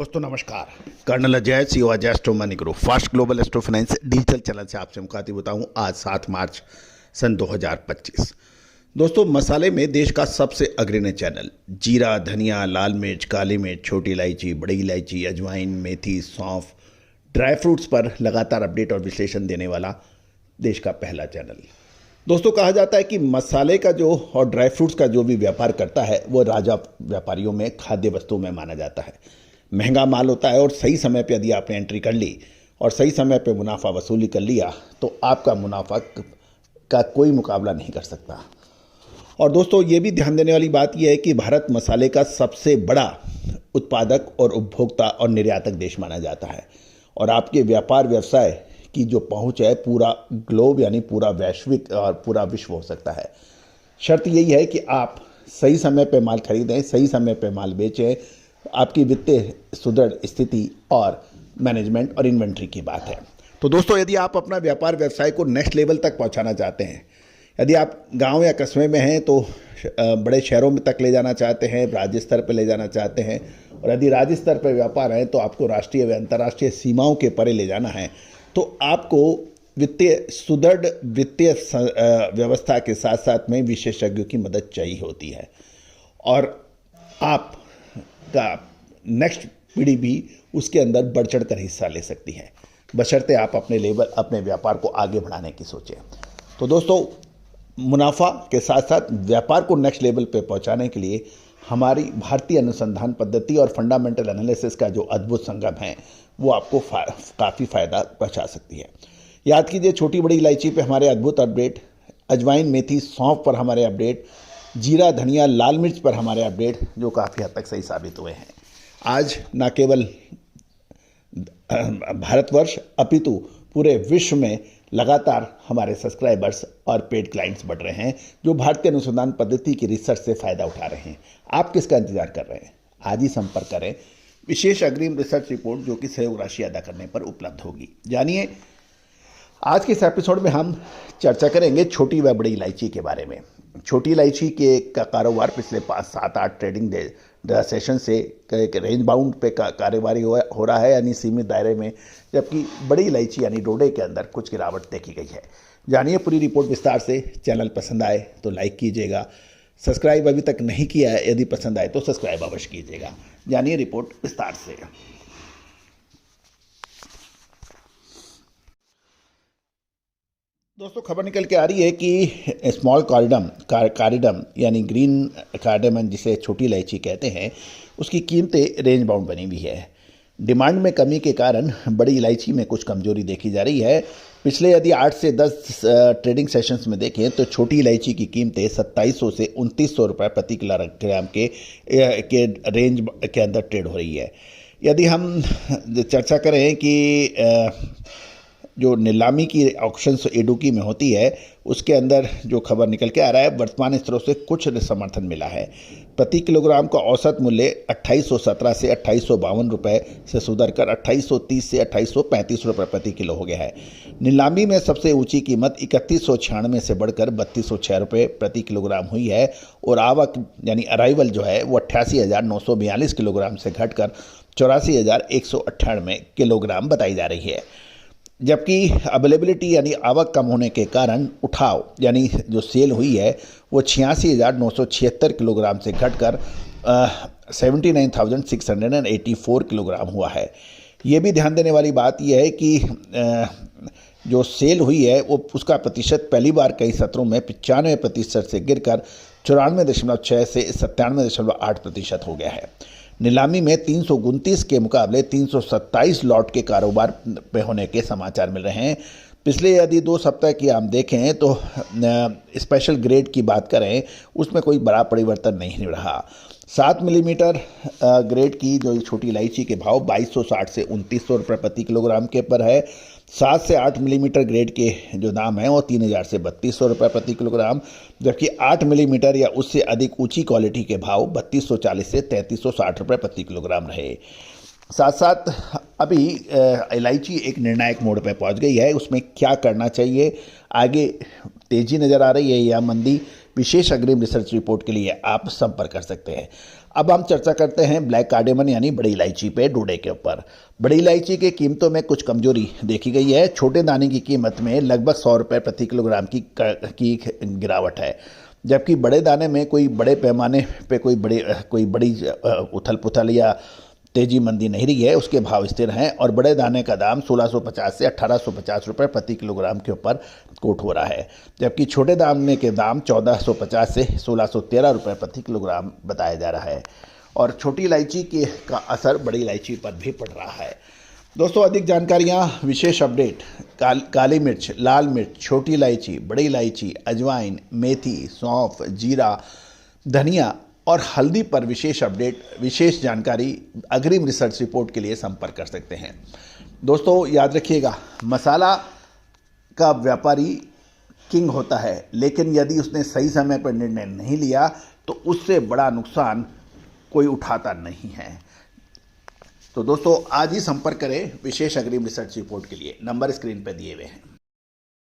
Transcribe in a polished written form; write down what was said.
दोस्तों नमस्कार। Colonel Ajay CO Ajay astro money group fast global astro finance digital channel से आपसे मुखातिब होता हूं। आज 7 मार्च सन 2025। दोस्तों, मसाले में देश का सबसे अग्रणी चैनल जीरा, धनिया, लाल मिर्च, काली मिर्च, छोटी इलायची, बड़ी इलायची, अजवाइन, मेथी, सौंफ, ड्राई फ्रूट्स पर लगातार अपडेट और विश्लेषण देने वाला देश का पहला चैनल। दोस्तों, कहा जाता है कि मसाले का जो और ड्राई फ्रूट्स का जो भी व्यापार करता है वो राजा व्यापारियों में, खाद्य वस्तुओं में माना जाता है। महंगा माल होता है और सही समय पे यदि आपने एंट्री कर ली और सही समय पे मुनाफा वसूली कर लिया तो आपका मुनाफा का कोई मुकाबला नहीं कर सकता। और दोस्तों, ये भी ध्यान देने वाली बात यह है कि भारत मसाले का सबसे बड़ा उत्पादक और उपभोक्ता और निर्यातक देश माना जाता है और आपके व्यापार व्यवसाय की जो पहुंच है पूरा ग्लोब यानी पूरा वैश्विक और पूरा विश्व हो सकता है। शर्त यही है कि आप सही समय पे माल खरीदें, सही समय पे माल बेचें। आपकी वित्तीय सुदृढ़ स्थिति और मैनेजमेंट और इन्वेंट्री की बात है। तो दोस्तों, यदि आप अपना व्यापार व्यवसाय को नेक्स्ट लेवल तक पहुंचाना चाहते हैं, यदि आप गांव या कस्बे में हैं तो बड़े शहरों में तक ले जाना चाहते हैं, राज्य स्तर पर ले जाना चाहते हैं, और यदि राज्य स्तर पर व्यापार है तो आपको राष्ट्रीय व अंतर्राष्ट्रीय सीमाओं के परे ले जाना है, तो आपको वित्तीय सुदृढ़ वित्तीय व्यवस्था के साथ साथ में विशेषज्ञों की मदद चाहिए होती है। और आपका नेक्स्ट पीढ़ी भी उसके अंदर बढ़ चढ़ कर हिस्सा ले सकती है, बशर्ते आप अपने व्यापार को आगे बढ़ाने की सोचें। तो दोस्तों, मुनाफा के साथ साथ व्यापार को नेक्स्ट लेवल पे पहुंचाने के लिए हमारी भारतीय अनुसंधान पद्धति और फंडामेंटल एनालिसिस का जो अद्भुत संगम है वो आपको काफ़ी फ़ायदा पहुंचा सकती है। याद कीजिए, छोटी बड़ी इलायची पे हमारे अद्भुत अपडेट, अजवाइन, मेथी, सौंफ पर हमारे अपडेट, जीरा, धनिया, लाल मिर्च पर हमारे अपडेट जो काफ़ी हद तक सही साबित हुए हैं। आज न केवल भारतवर्ष अपितु पूरे विश्व में लगातार हमारे सब्सक्राइबर्स और पेड क्लाइंट्स बढ़ रहे हैं जो भारतीय अनुसंधान पद्धति की रिसर्च से फ़ायदा उठा रहे हैं। आप किसका इंतजार कर रहे हैं? आज ही संपर्क करें। विशेष अग्रिम रिसर्च रिपोर्ट जो कि सहयोग राशि अदा करने पर उपलब्ध होगी। जानिए, आज के इस एपिसोड में हम चर्चा करेंगे छोटी व बड़ी इलायची के बारे में। छोटी इलायची के का कारोबार पिछले 5-7-8 ट्रेडिंग सेशन से एक रेंज बाउंड पे कारोबारी हो रहा है, यानी सीमित दायरे में, जबकि बड़ी इलायची यानी डोडे के अंदर कुछ गिरावट देखी गई है। जानिए पूरी रिपोर्ट विस्तार से। चैनल पसंद आए तो लाइक कीजिएगा, सब्सक्राइब अभी तक नहीं किया है, यदि पसंद आए तो सब्सक्राइब अवश्य कीजिएगा। जानिए रिपोर्ट विस्तार से। दोस्तों, खबर निकल के आ रही है कि स्मॉल कार्डिडम यानी ग्रीन कार्डेमन, जिसे छोटी इलायची कहते हैं, उसकी कीमतें रेंज बाउंड बनी हुई है। डिमांड में कमी के कारण बड़ी इलायची में कुछ कमजोरी देखी जा रही है। पिछले यदि 8 से 10 ट्रेडिंग सेशंस में देखें तो छोटी इलायची की कीमतें 2700 से 2900 रुपये प्रति किलोग्राम के रेंज के अंदर ट्रेड हो रही है। यदि हम चर्चा करें कि जो नीलामी की ऑक्शंस एडुकी में होती है, उसके अंदर जो खबर निकल के आ रहा है, वर्तमान स्तरों से कुछ समर्थन मिला है। प्रति किलोग्राम का औसत मूल्य 2817 से 2852 रुपये से सुधर कर 2830 से 2835 रुपये प्रति किलो हो गया है। नीलामी में सबसे ऊंची कीमत 3196 से बढ़कर 3206 रुपये प्रति किलोग्राम हुई है और आवक यानी अराइवल जो है वो 88,942 किलोग्राम से घटकर 84,198 किलोग्राम बताई जा रही है। जबकि अवेलेबिलिटी यानी आवक कम होने के कारण उठाव यानी जो सेल हुई है वो 86,976 किलोग्राम से घटकर 79,684 किलोग्राम हुआ है। ये भी ध्यान देने वाली बात यह है कि जो सेल हुई है वो उसका प्रतिशत पहली बार कई सत्रों में 95% से गिरकर 94.6 से 97.8% हो गया है। नीलामी में 329 के मुकाबले 327 लॉट के कारोबार पे होने के समाचार मिल रहे हैं। पिछले यदि 2 सप्ताह की हम देखें तो स्पेशल ग्रेड की बात करें, उसमें कोई बड़ा परिवर्तन नहीं रहा। 7 मिलीमीटर ग्रेड की जो छोटी इलायची के भाव 2260 से 2900 रुपये प्रति किलोग्राम के पर है। 7 से 8 मिलीमीटर ग्रेड के जो दाम है वो 3000 से 3200 रुपये प्रति किलोग्राम, जबकि 8 मिलीमीटर या उससे अधिक ऊंची क्वालिटी के भाव 3240 से 3360 रुपये प्रति किलोग्राम रहे। साथ साथ अभी इलायची एक निर्णायक मोड़ पर पहुंच गई है। उसमें क्या करना चाहिए, आगे तेज़ी नज़र आ रही है या मंदी, विशेष अग्रिम रिसर्च रिपोर्ट के लिए आप संपर्क कर सकते हैं। अब हम चर्चा करते हैं ब्लैक कार्डेमन यानी बड़ी इलायची पे डोडे के ऊपर। बड़ी इलायची की कीमतों में कुछ कमजोरी देखी गई है। छोटे दाने की कीमत में लगभग 100 रुपये प्रति किलोग्राम की गिरावट है, जबकि बड़े दाने में कोई बड़े पैमाने पे कोई बड़ी उथल पुथल या तेजी मंदी नहीं रही है। उसके भाव स्थिर हैं और बड़े दाने का दाम 1650 से 1850 रुपये प्रति किलोग्राम के ऊपर कोट हो रहा है, जबकि छोटे दाने के दाम 1450 से 1613 रुपये प्रति किलोग्राम बताया जा रहा है। और छोटी इलायची का असर बड़ी इलायची पर भी पड़ रहा है। दोस्तों, अधिक जानकारियाँ, विशेष अपडेट, काली मिर्च, लाल मिर्च, छोटी इलायची, बड़ी इलायची, अजवाइन, मेथी, सौंफ, जीरा, धनिया और हल्दी पर विशेष अपडेट, विशेष जानकारी अग्रिम रिसर्च रिपोर्ट के लिए संपर्क कर सकते हैं। दोस्तों, याद रखिएगा, मसाला का व्यापारी किंग होता है, लेकिन यदि उसने सही समय पर निर्णय नहीं लिया तो उससे बड़ा नुकसान कोई उठाता नहीं है। तो दोस्तों, आज ही संपर्क करें विशेष अग्रिम रिसर्च रिपोर्ट के लिए। नंबर स्क्रीन पर दिए हुए हैं।